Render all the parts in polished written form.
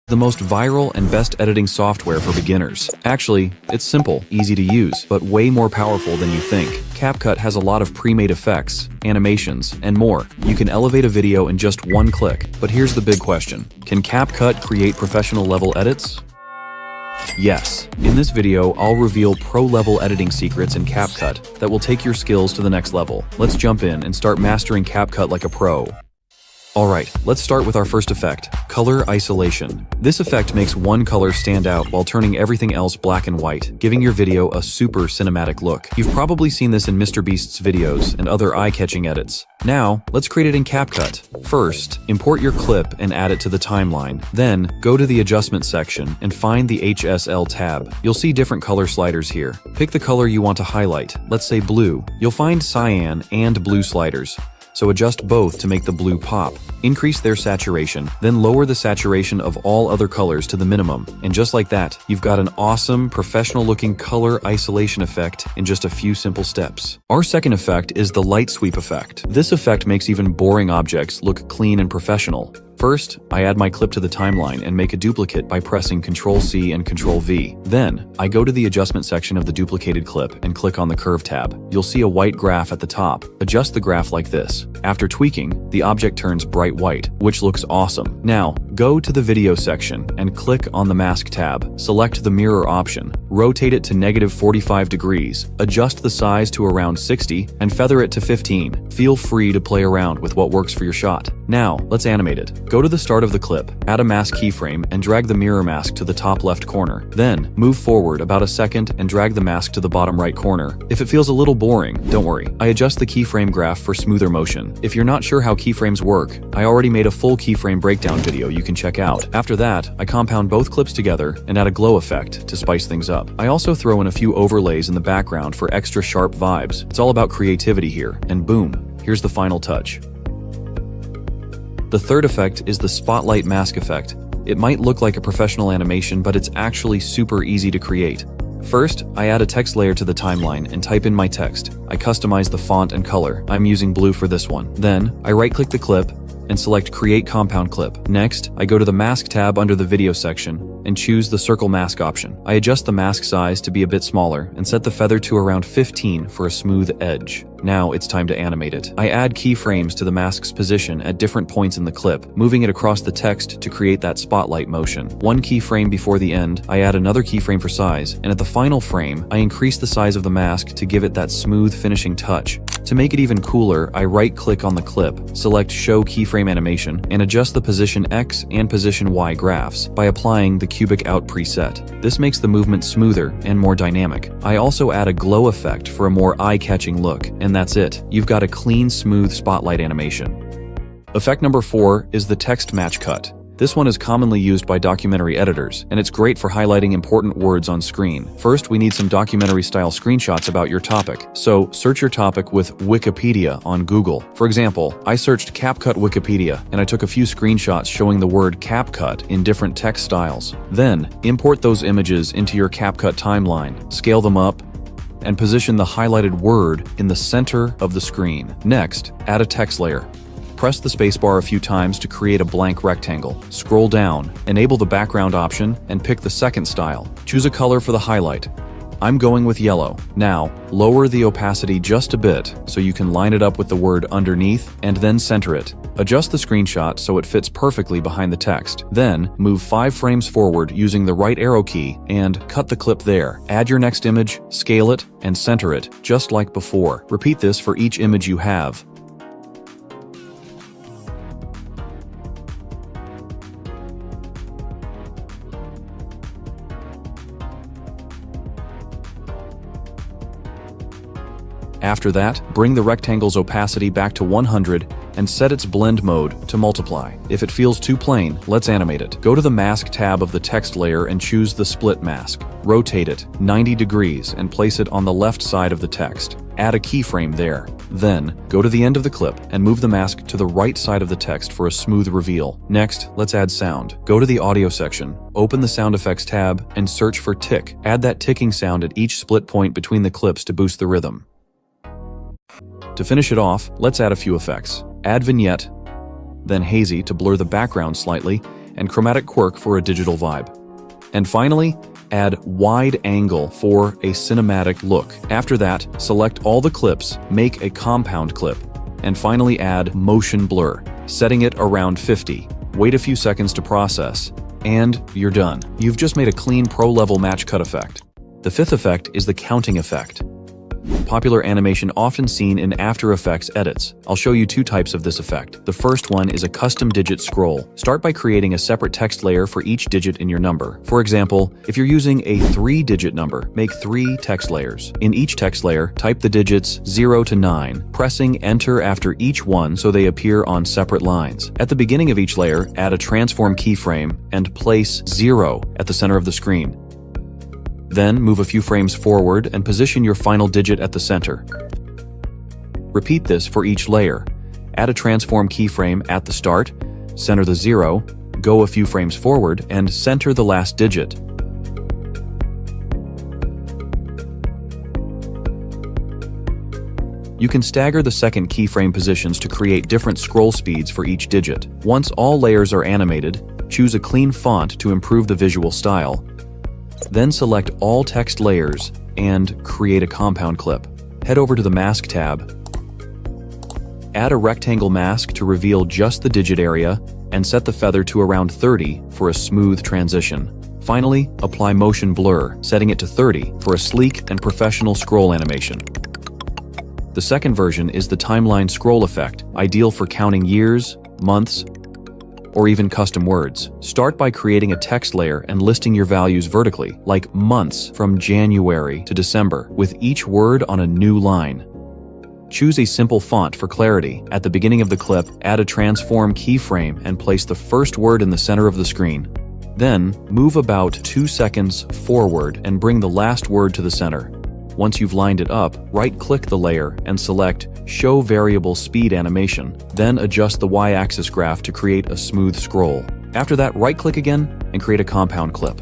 The most viral and best editing software for beginners. Actually, it's simple, easy to use, but way more powerful than you think. CapCut has a lot of pre-made effects, animations, and more. You can elevate a video in just one click. But here's the big question. Can CapCut create professional-level edits? Yes. In this video, I'll reveal pro-level editing secrets in CapCut that will take your skills to the next level. Let's jump in and start mastering CapCut like a pro. Alright, let's start with our first effect, color isolation. This effect makes one color stand out while turning everything else black and white, giving your video a super cinematic look. You've probably seen this in MrBeast's videos and other eye-catching edits. Now, let's create it in CapCut. First, import your clip and add it to the timeline. Then, go to the adjustment section and find the HSL tab. You'll see different color sliders here. Pick the color you want to highlight, let's say blue. You'll find cyan and blue sliders, so adjust both to make the blue pop. Increase their saturation, then lower the saturation of all other colors to the minimum. And just like that, you've got an awesome, professional-looking color isolation effect in just a few simple steps. Our second effect is the light sweep effect. This effect makes even boring objects look clean and professional. First, I add my clip to the timeline and make a duplicate by pressing Ctrl-C and Ctrl-V. Then, I go to the adjustment section of the duplicated clip and click on the Curve tab. You'll see a white graph at the top. Adjust the graph like this. After tweaking, the object turns bright white, which looks awesome. Now, go to the Video section and click on the Mask tab. Select the Mirror option. Rotate it to -45 degrees. Adjust the size to around 60 and feather it to 15. Feel free to play around with what works for your shot. Now, let's animate it. Go to the start of the clip, add a mask keyframe, and drag the mirror mask to the top left corner. Then, move forward about a second and drag the mask to the bottom right corner. If it feels a little boring, don't worry. I adjust the keyframe graph for smoother motion. If you're not sure how keyframes work, I already made a full keyframe breakdown video you can check out. After that, I compound both clips together and add a glow effect to spice things up. I also throw in a few overlays in the background for extra sharp vibes. It's all about creativity here, and boom, here's the final touch. The third effect is the spotlight mask effect. It might look like a professional animation, but it's actually super easy to create. First, I add a text layer to the timeline and type in my text. I customize the font and color. I'm using blue for this one. Then, I right-click the clip and select Create Compound Clip. Next, I go to the Mask tab under the Video section and choose the Circle Mask option. I adjust the mask size to be a bit smaller and set the feather to around 15 for a smooth edge. Now it's time to animate it. I add keyframes to the mask's position at different points in the clip, moving it across the text to create that spotlight motion. One keyframe before the end, I add another keyframe for size, and at the final frame, I increase the size of the mask to give it that smooth finishing touch. To make it even cooler, I right-click on the clip, select Show Keyframe Animation, and adjust the position X and position Y graphs by applying the Cubic Out preset. This makes the movement smoother and more dynamic. I also add a glow effect for a more eye-catching look, and that's it. You've got a clean, smooth spotlight animation. Effect number 4 is the text match cut. This one is commonly used by documentary editors, and it's great for highlighting important words on screen. First, we need some documentary-style screenshots about your topic. So, search your topic with Wikipedia on Google. For example, I searched CapCut Wikipedia, and I took a few screenshots showing the word CapCut in different text styles. Then, import those images into your CapCut timeline, scale them up, and position the highlighted word in the center of the screen. Next, add a text layer. Press the spacebar a few times to create a blank rectangle. Scroll down, enable the background option, and pick the second style. Choose a color for the highlight. I'm going with yellow. Now, lower the opacity just a bit so you can line it up with the word underneath and then center it. Adjust the screenshot so it fits perfectly behind the text. Then, move 5 frames forward using the right arrow key and cut the clip there. Add your next image, scale it, and center it, just like before. Repeat this for each image you have. After that, bring the rectangle's opacity back to 100 and set its blend mode to multiply. If it feels too plain, let's animate it. Go to the Mask tab of the text layer and choose the Split Mask. Rotate it 90 degrees and place it on the left side of the text. Add a keyframe there. Then, go to the end of the clip and move the mask to the right side of the text for a smooth reveal. Next, let's add sound. Go to the Audio section, open the Sound Effects tab, and search for tick. Add that ticking sound at each split point between the clips to boost the rhythm. To finish it off, let's add a few effects. Add vignette, then hazy to blur the background slightly, and chromatic quirk for a digital vibe. And finally, add wide angle for a cinematic look. After that, select all the clips, make a compound clip, and finally add motion blur, setting it around 50. Wait a few seconds to process, and you're done. You've just made a clean pro-level match cut effect. The fifth effect is the counting effect. Popular animation often seen in After Effects edits. I'll show you two types of this effect. The first one is a custom digit scroll. Start by creating a separate text layer for each digit in your number. For example, if you're using a 3-digit number, make 3 text layers. In each text layer, type the digits 0 to 9, pressing enter after each one so they appear on separate lines. At the beginning of each layer, add a transform keyframe and place 0 at the center of the screen. Then move a few frames forward and position your final digit at the center. Repeat this for each layer. Add a transform keyframe at the start, center the 0, go a few frames forward, and center the last digit. You can stagger the second keyframe positions to create different scroll speeds for each digit. Once all layers are animated, choose a clean font to improve the visual style. Then select all text layers and create a compound clip. Head over to the Mask tab. Add a rectangle mask to reveal just the digit area and set the feather to around 30 for a smooth transition. Finally, apply motion blur, setting it to 30 for a sleek and professional scroll animation. The second version is the timeline scroll effect, ideal for counting years, months, or even custom words. Start by creating a text layer and listing your values vertically, like months from January to December, with each word on a new line. Choose a simple font for clarity. At the beginning of the clip, add a transform keyframe and place the first word in the center of the screen. Then, move about 2 seconds forward and bring the last word to the center. Once you've lined it up, right-click the layer and select Show Variable Speed Animation. Then adjust the Y-axis graph to create a smooth scroll. After that, right-click again and create a compound clip.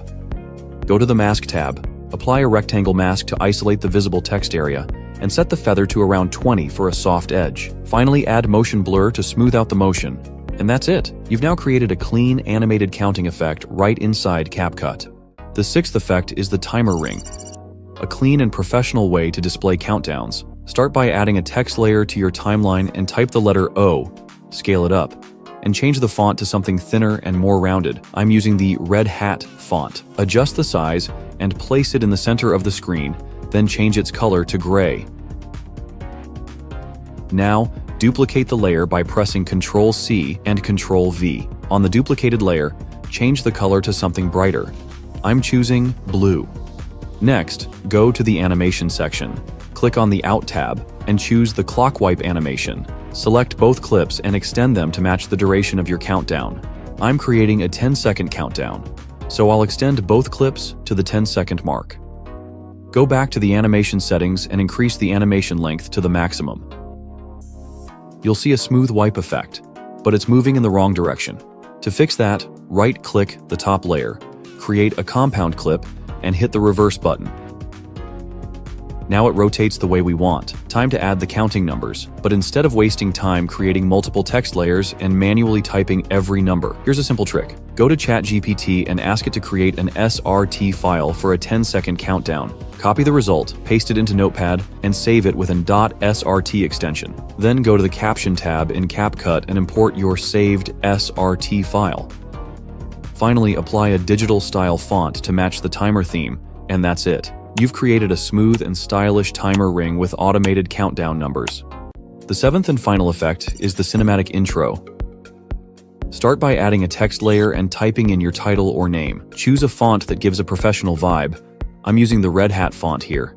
Go to the Mask tab, apply a rectangle mask to isolate the visible text area, and set the feather to around 20 for a soft edge. Finally, add motion blur to smooth out the motion. And that's it! You've now created a clean, animated counting effect right inside CapCut. The sixth effect is the timer ring. A clean and professional way to display countdowns. Start by adding a text layer to your timeline and type the letter O, scale it up, and change the font to something thinner and more rounded. I'm using the Red Hat font. Adjust the size and place it in the center of the screen, then change its color to gray. Now, duplicate the layer by pressing Ctrl-C and Ctrl-V. On the duplicated layer, change the color to something brighter. I'm choosing blue. Next, go to the Animation section. Click on the Out tab and choose the Clock Wipe animation. Select both clips and extend them to match the duration of your countdown. I'm creating a 10-second countdown, so I'll extend both clips to the 10-second mark. Go back to the animation settings and increase the animation length to the maximum. You'll see a smooth wipe effect, but it's moving in the wrong direction. To fix that, right-click the top layer, create a compound clip, and hit the reverse button. Now it rotates the way we want. Time to add the counting numbers, but instead of wasting time creating multiple text layers and manually typing every number, here's a simple trick. Go to ChatGPT and ask it to create an SRT file for a 10-second countdown. Copy the result, paste it into Notepad, and save it with an .srt extension. Then go to the Caption tab in CapCut and import your saved SRT file. Finally, apply a digital style font to match the timer theme, and that's it. You've created a smooth and stylish timer ring with automated countdown numbers. The seventh and final effect is the cinematic intro. Start by adding a text layer and typing in your title or name. Choose a font that gives a professional vibe. I'm using the Red Hat font here.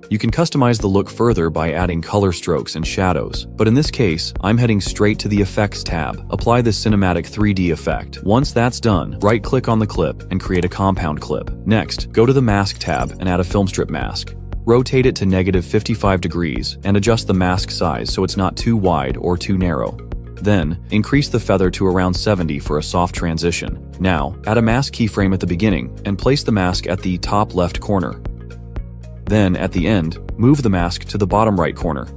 You can customize the look further by adding color strokes and shadows, but in this case, I'm heading straight to the Effects tab. Apply the cinematic 3D effect. Once that's done, right-click on the clip and create a compound clip. Next, go to the Mask tab and add a film strip mask. Rotate it to -55 degrees and adjust the mask size so it's not too wide or too narrow. Then, increase the feather to around 70 for a soft transition. Now, add a mask keyframe at the beginning and place the mask at the top left corner. Then, at the end, move the mask to the bottom right corner.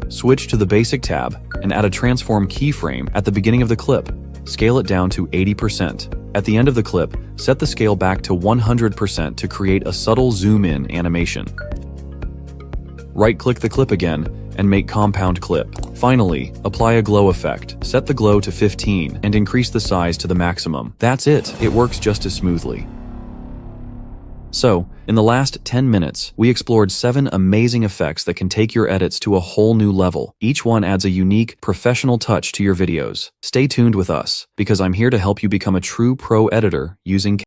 Switch to the Basic tab and add a transform keyframe at the beginning of the clip. Scale it down to 80%. At the end of the clip, set the scale back to 100% to create a subtle zoom-in animation. Right-click the clip again and make compound clip. Finally, apply a glow effect. Set the glow to 15 and increase the size to the maximum. That's it. It works just as smoothly. So, in the last 10 minutes, we explored 7 amazing effects that can take your edits to a whole new level. Each one adds a unique, professional touch to your videos. Stay tuned with us, because I'm here to help you become a true pro editor using